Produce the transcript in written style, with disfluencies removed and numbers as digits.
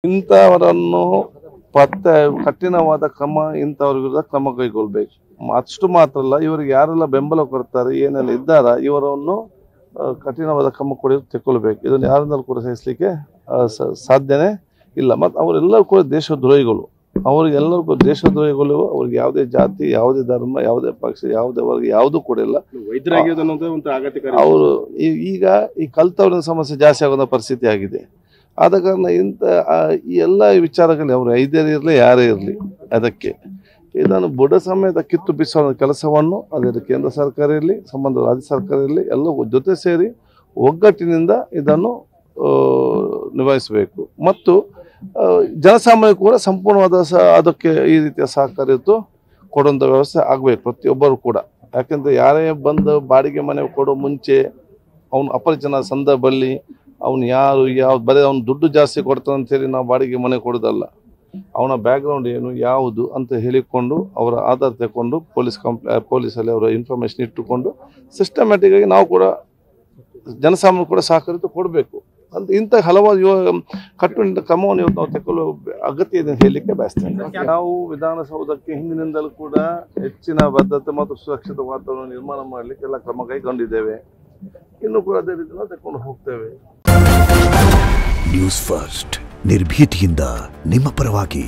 ಇಂಥವರನ್ನು ಪತ್ತೆ ಕಠಿಣವಾದ ಕ್ರಮ ಇಂಥವ್ರ ವಿರುದ್ಧ ಕ್ರಮ ಕೈಗೊಳ್ಬೇಕು. ಅಷ್ಟು ಮಾತ್ರ ಅಲ್ಲ, ಇವರಿಗೆ ಯಾರೆಲ್ಲ ಬೆಂಬಲ ಕೊಡ್ತಾರೆ ಏನೆಲ್ಲ ಇದ್ದಾರ ಇವರನ್ನು ಕಠಿಣವಾದ ಕ್ರಮ ಕೂಡ ತೆಕ್ಕೊಳ್ಬೇಕು. ಇದನ್ನು ಯಾರಿಂದಲೂ ಕೂಡ ಸಹಿಸಲಿಕ್ಕೆ ಸಾಧ್ಯನೇ ಇಲ್ಲ. ಮತ್ತು ಅವರೆಲ್ಲರೂ ಕೂಡ ದೇಶದ್ರೋಹಿಗಳು. ಅವರಿಗೆಲ್ಲರಿಗೂ ದೇಶದ್ರೋಹಿಗಳು. ಅವ್ರಿಗೆ ಯಾವುದೇ ಜಾತಿ, ಯಾವುದೇ ಧರ್ಮ, ಯಾವುದೇ ಪಕ್ಷ, ಯಾವುದೇ ವರ್ಗ ಯಾವುದೂ ಕೂಡ ಇಲ್ಲ. ಅವರು ಈಗ ಈ ಕಲ್ತವ್ರಿನ ಸಮಸ್ಯೆ ಜಾಸ್ತಿ ಆಗುವ ಪರಿಸ್ಥಿತಿ ಆಗಿದೆ. ಆದ ಕಾರಣ ಈ ಎಲ್ಲ ವಿಚಾರಗಳಲ್ಲಿ ಅವರು ಐದ್ಯರೇ ಇರಲಿ ಯಾರೇ ಇರಲಿ ಅದಕ್ಕೆ ಇದನ್ನು ಬುಡ ಸಮೇತ ಕಿತ್ತು ಬಿಸುವ ಕೆಲಸವನ್ನು ಅದೇ ಕೇಂದ್ರ ಸರ್ಕಾರ ಇರಲಿ, ಸಂಬಂಧ ರಾಜ್ಯ ಸರ್ಕಾರ ಇರಲಿ, ಎಲ್ಲ ಜೊತೆ ಸೇರಿ ಒಗ್ಗಟ್ಟಿನಿಂದ ಇದನ್ನು ನಿಭಾಯಿಸಬೇಕು. ಮತ್ತು ಜನಸಾಮಾನ್ಯ ಕೂಡ ಸಂಪೂರ್ಣವಾದ ಅದಕ್ಕೆ ಈ ರೀತಿಯ ಸಹಕಾರ ಕೊಡುವಂಥ ವ್ಯವಸ್ಥೆ ಆಗಬೇಕು ಪ್ರತಿಯೊಬ್ಬರು ಕೂಡ. ಯಾಕೆಂದರೆ ಯಾರೇ ಬಂದು ಬಾಡಿಗೆ ಮನೆ ಕೊಡೋ ಮುಂಚೆ ಅವನು ಅಪರಿಚಿತ ಸಂದರ್ಭದಲ್ಲಿ ಅವನು ಯಾವ್ದು ಬರೀ ಅವ್ನು ದುಡ್ಡು ಜಾಸ್ತಿ ಕೊಡ್ತಾನೆ ಅಂತೇಳಿ ನಾವು ಬಾಡಿಗೆ ಮನೆ ಕೊಡೋದಲ್ಲ. ಅವನ ಬ್ಯಾಕ್ಗ್ರೌಂಡ್ ಏನು ಯಾವುದು ಅಂತ ಹೇಳಿಕೊಂಡು ಅವರ ಆಧಾರ ತಗೊಂಡು ಪೊಲೀಸಲ್ಲಿ ಅವರ ಇನ್ಫಾರ್ಮೇಷನ್ ಇಟ್ಟುಕೊಂಡು ಸಿಸ್ಟಮ್ಯಾಟಿಕ್ ಆಗಿ ನಾವು ಕೂಡ ಜನಸಾಮಾನ್ಯ ಕೂಡ ಸಹಕರಿತು ಕೊಡಬೇಕು ಅಂತ ಇಂಥ ಹಲವಾರು ಕಟ್ಟುನಿಟ್ಟಿನ ಕ್ರಮವನ್ನು ಇವತ್ತು ನಾವು ತೆಗೆದುಕೊಳ್ಳುವ ಅಗತ್ಯ ಇದೆ ಹೇಳಲಿಕ್ಕೆ ಬಯಸ್ತೇನೆ. ನಾವು ವಿಧಾನಸೌಧಕ್ಕೆ ಹಿಂದಿನಿಂದಲೂ ಕೂಡ ಹೆಚ್ಚಿನ ಭದ್ರತೆ ಮತ್ತು ಸುರಕ್ಷಿತ ವಾತಾವರಣ ನಿರ್ಮಾಣ ಮಾಡಲಿಕ್ಕೆ ಎಲ್ಲ ಕ್ರಮ ಕೈಗೊಂಡಿದ್ದೇವೆ. ಇನ್ನು ಕೂಡ ಅದೇ ರೀತಿ ನಾವು ತೆಗೆದುಕೊಂಡು ಹೋಗ್ತೇವೆ. ನ್ಯೂಸ್ ಫಸ್ಟ್ ನಿರ್ಭೀತಿಯಿಂದ ನಿಮ್ಮ ಪರವಾಗಿ.